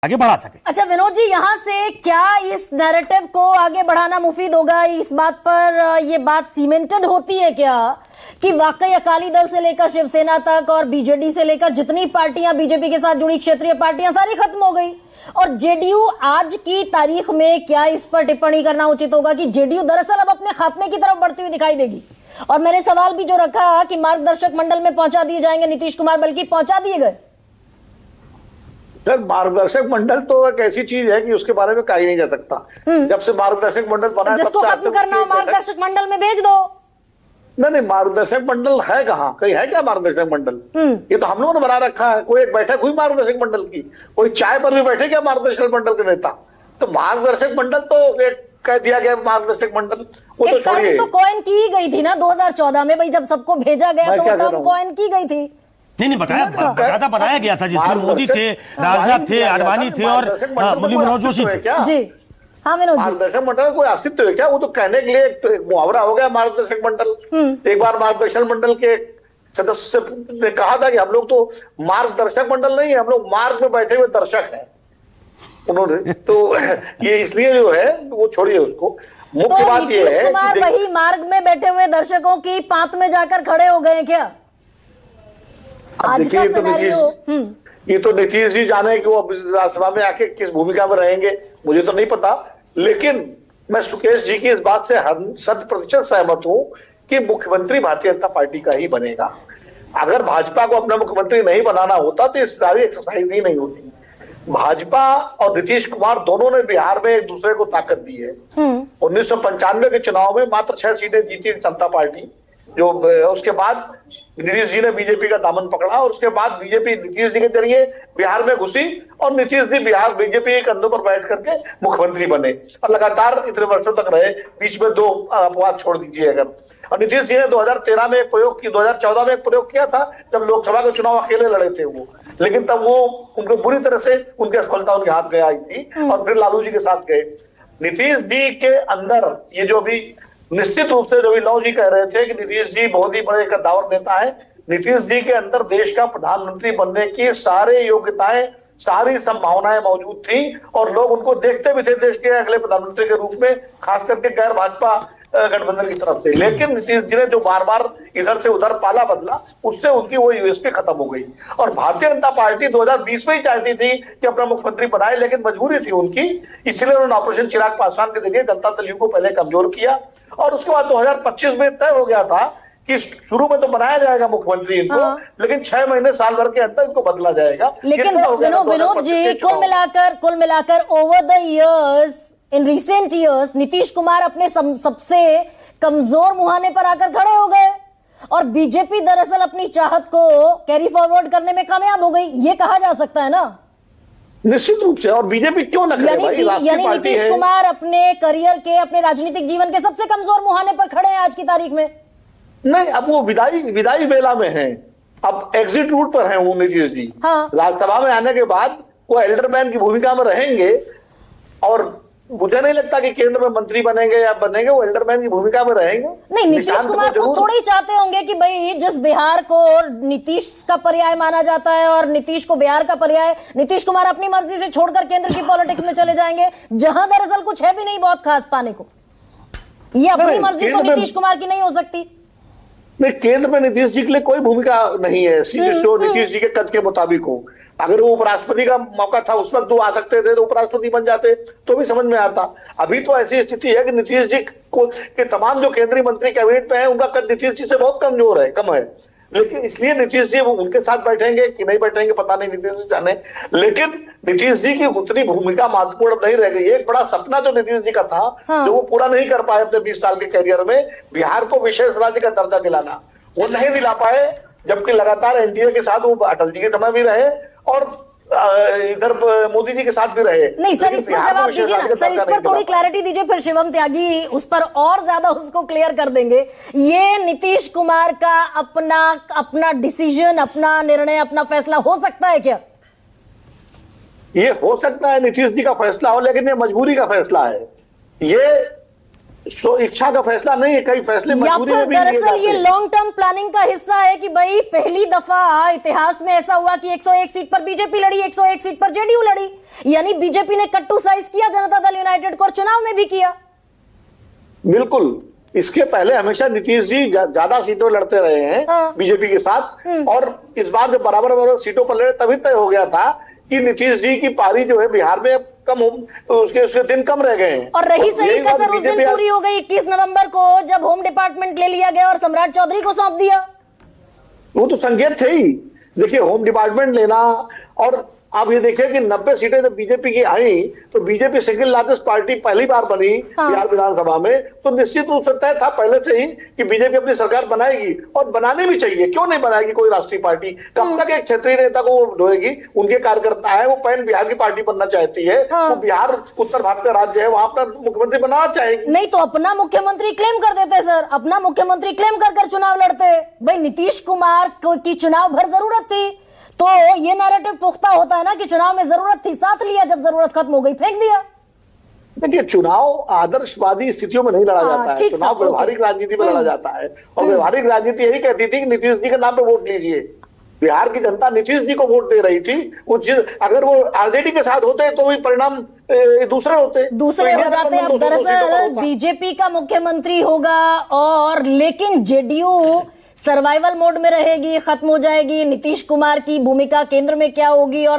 आगे बढ़ा सके। अच्छा विनोद जी, यहाँ से क्या इस नैरेटिव को आगे बढ़ाना मुफीद होगा? इस बात पर ये बात सीमेंटेड होती है क्या कि वाकई अकाली दल से लेकर शिवसेना तक और बीजेडी से लेकर जितनी पार्टियां बीजेपी के साथ जुड़ी क्षेत्रीय पार्टियां सारी खत्म हो गई, और जेडीयू आज की तारीख में क्या इस पर टिप्पणी करना उचित होगा कि जेडीयू दरअसल अब अपने खात्मे की तरफ बढ़ती हुई दिखाई देगी? और मैंने सवाल भी जो रखा कि मार्गदर्शक मंडल में पहुंचा दिए जाएंगे नीतीश कुमार, बल्कि पहुंचा दिए गए। सर, मार्गदर्शक मंडल तो एक ऐसी चीज है कि उसके बारे में कहा ही नहीं जा सकता। जब से मार्गदर्शक मंडल बना, जिसको खत्म करना हो मार्गदर्शक मंडल में भेज दो। नहीं, मार्गदर्शक मंडल है कहाँ? कहीं है क्या मार्गदर्शक मंडल? ये तो हम लोगों ने बना रखा है। कोई एक बैठक हुई मार्गदर्शक मंडल की? कोई चाय पर भी बैठे क्या मार्गदर्शक मंडल के नेता? तो मार्गदर्शक मंडल तो एक कह दिया गया मार्गदर्शक मंडल, वो तो छोड़िए। तो कॉइन की गई थी ना 2014 में भाई, जब सबको भेजा गया तो वो टर्म कॉइन की गई थी। नहीं, बकायदा बनाया गया था जिसमें मोदी थे, राजनाथ थे, आडवाणी थे और मुरली मनोहर जोशी थे। जी हाँ विनोद जी, मार्गदर्शक मंडल कोई अस्तित्व है क्या? वो तो कहने के लिए एक मुहावरा हो गया मार्गदर्शक मंडल। एक बार मार्गदर्शक मंडल के सदस्य ने कहा था कि हम लोग तो मार्गदर्शक मंडल नहीं है, हम लोग मार्ग में बैठे हुए दर्शक हैं उन्होंने। तो ये इसलिए जो है वो छोड़िए उसको। मुख्य बात ये है नीतीश कुमार वही मार्ग में बैठे हुए दर्शकों की पांत में जाकर खड़े हो गए क्या आज का सिनेरियो? ये तो नीतीश जी जाने कि वो राज्यसभा में आके किस भूमिका में रहेंगे, मुझे तो नहीं पता। लेकिन मैं सुकेश जी की इस बात से 100% सहमत हूं कि मुख्यमंत्री भारतीय जनता पार्टी का ही बनेगा। अगर भाजपा को अपना मुख्यमंत्री नहीं बनाना होता तो इस सारी एक्सरसाइज ही नहीं होती। भाजपा और नीतीश कुमार दोनों ने बिहार में एक दूसरे को ताकत दी है। 1995 के चुनाव में मात्र 6 सीटें जीती जनता पार्टी, जो उसके बाद नीतीश जी ने बीजेपी का दामन पकड़ा और उसके बाद बीजेपी नीतीश जी के जरिए बिहार में घुसी और नीतीश जी बिहार बीजेपी के कंधों पर बैठ करके मुख्यमंत्री बने और लगातार इतने वर्षों तक रहे। बीच में 2 अपवाद छोड़ दीजिए अगर। और नीतीश जी ने 2013 में एक प्रयोग किया, 2014 में एक प्रयोग किया था जब लोकसभा के चुनाव अकेले लड़े थे वो, लेकिन तब वो उनको बुरी तरह से उनकी असफलता उनके हाथ गई थी और फिर लालू जी के साथ गए। नीतीश जी के अंदर ये जो भी निश्चित रूप से जो लॉ जी कह रहे थे कि नीतीश जी बहुत ही बड़े कद्दावर नेता है, नीतीश जी के अंदर देश का प्रधानमंत्री बनने की सारे योग्यताएं, सारी संभावनाएं मौजूद थी और लोग उनको देखते भी थे देश के अगले प्रधानमंत्री के रूप में, खास करके गैर भाजपा गठबंधन की तरफ से। लेकिन नीतीश जी ने जो बार बार इधर से उधर पाला बदला, उससे उनकी वो यूएसपी खत्म हो गई। और भारतीय जनता पार्टी 2020 में ही चाहती थी कि अपना मुख्यमंत्री बनाए, लेकिन मजबूरी थी उनकी, इसलिए उन्होंने ऑपरेशन चिराग पासवान के जरिए जनता दल यू को पहले कमजोर किया और उसके बाद 2025 में तय हो गया था कि शुरू में तो बनाया जाएगा मुख्यमंत्री इनको, लेकिन 6 महीने साल भर के अंदर इनको बदला जाएगा। लेकिन विनोद जी, कुल मिलाकर over the years, in recent years, Nitish Kumar अपने सबसे कमजोर मुहाने पर आकर खड़े हो गए और बीजेपी दरअसल अपनी चाहत को कैरी फॉरवर्ड करने में कामयाब हो गई, ये कहा जा सकता है ना? निश्चित रूप से। और बीजेपी क्यों न करे भाई? यानी नीतीश कुमार अपने करियर के, अपने राजनीतिक जीवन के सबसे कमजोर मुहाने पर खड़े हैं आज की तारीख में। नहीं, अब वो विदाई बेला में हैं, अब एग्जिट रूट पर हैं वो नीतीश जी। हाँ। राज्यसभा में आने के बाद वो एल्डरमैन की भूमिका में रहेंगे और मुझे नहीं लगता कि केंद्र में मंत्री बनेंगे या बनेंगे, वो एल्डरमैन की भूमिका में रहेंगे। नहीं, नीतीश कुमार को थोड़ी ही चाहते होंगे कि भाई जिस बिहार को नीतीश का पर्याय माना जाता है और नीतीश को बिहार का पर्याय, नीतीश कुमार अपनी मर्जी से छोड़कर केंद्र की पॉलिटिक्स में चले जाएंगे, जहां दरअसल कुछ है भी नहीं बहुत खास पाने को। ये अपनी मर्जी तो नीतीश कुमार की नहीं हो सकती। नहीं, केंद्र में नीतीश जी के लिए कोई भूमिका नहीं है जो नीतीश जी के कद के मुताबिक हो। अगर वो उपराष्ट्रपति का मौका था उस वक्त वो आ सकते थे तो उपराष्ट्रपति बन जाते तो भी समझ में आता। अभी तो ऐसी स्थिति है कि नीतीश जी को के तमाम जो केंद्रीय मंत्री कैबिनेट में है उनका कद नीतीश जी से बहुत कमजोर है, कम है। लेकिन इसलिए नीतीश जी वो उनके साथ बैठेंगे कि नहीं बैठेंगे पता नहीं, नीतीश जी जाने। लेकिन नीतीश जी की उतनी भूमिका महत्वपूर्ण नहीं रह गई। एक बड़ा सपना जो नीतीश जी का था, जो वो पूरा नहीं कर पाए अपने 20 साल के कैरियर में, बिहार को विशेष राज्य का दर्जा दिलाना, वो नहीं दिला पाए। जबकि लगातार एनडीए के साथ वो अटल जी के समय भी रहे और इधर मोदी जी के साथ भी रहे। नहीं सर, इस पर जवाब दीजिए ना सर, इस पर थोड़ी क्लैरिटी दीजिए, फिर शिवम त्यागी उस पर और ज्यादा उसको क्लियर कर देंगे। ये नीतीश कुमार का अपना डिसीजन, अपना निर्णय, अपना फैसला हो सकता है क्या? ये हो सकता है नीतीश जी का फैसला हो, लेकिन ये मजबूरी का फैसला है। ये इच्छा का फैसला नहीं है, कई फैसले या मजबूरी फिर में भी लिए दरअसल जाते ये हैं। लॉन्ग टर्म प्लानिंग का हिस्सा है कि भाई पहली दफा इतिहास में ऐसा हुआ कि 101 सीट पर बीजेपी लड़ी, 101 सीट पर जेडीयू लड़ी, यानी बीजेपी ने कट्टू साइज किया जनता दल यूनाइटेड को और चुनाव में भी किया। बिल्कुल, इसके पहले हमेशा नीतीश जी ज्यादा सीटों लड़ते रहे हैं हाँ। बीजेपी के साथ, और इस बार जब बराबर बराबर सीटों पर लड़े तभी तय हो गया था कि नीतीश जी की पारी जो है बिहार में कम उसके दिन कम रह गए हैं। और रही सही यही बात कसर उस दिन बीजेपी पूरी हो गई 21 नवंबर को जब होम डिपार्टमेंट ले लिया गया और सम्राट चौधरी को सौंप दिया। वो तो संकेत थे ही। देखिए, होम डिपार्टमेंट लेना, और आप ये देखिए कि 90 सीटें जब बीजेपी की आई तो बीजेपी सिंगल लार्जेस्ट पार्टी पहली बार बनी बिहार विधानसभा में, तो निश्चित रूप से तय था पहले से ही कि बीजेपी अपनी सरकार बनाएगी, और बनानी भी चाहिए। क्यों नहीं बनाएगी कोई राष्ट्रीय पार्टी? कब तक एक क्षेत्रीय नेता को वो ढोएगी? उनके कार्यकर्ता है, वो पैन बिहार की पार्टी बनना चाहती है, वो बिहार उत्तर भारत का राज्य है, वहां अपना मुख्यमंत्री बनाना चाहेगी। नहीं तो अपना मुख्यमंत्री क्लेम कर देते सर, अपना मुख्यमंत्री क्लेम कर चुनाव लड़ते। भाई नीतीश कुमार की चुनाव भर जरूरत थी तो ये नैरेटिव पुख्ता होता है ना कि चुनाव में जरूरत थी, साथ लिया, जब जरूरत खत्म हो गई फेंक दिया। देखिए, चुनाव आदर्शवादी स्थितियों में नहीं लड़ा जाता है, चुनाव व्यवहारिक राजनीति में लड़ा जाता है, और व्यवहारिक राजनीति यही कहती थी कि नीतीश जी के नाम पे वोट लीजिए। बिहार की जनता नीतीश जी को वोट दे रही थी। अगर वो आरजेडी के साथ होते तो भी परिणाम दूसरे होते, दूसरे हो जाते। अब दरअसल बीजेपी का मुख्यमंत्री होगा, और लेकिन जेडीयू सर्वाइवल मोड में रहेगी, खत्म हो जाएगी। नीतीश कुमार की भूमिका केंद्र में क्या होगी और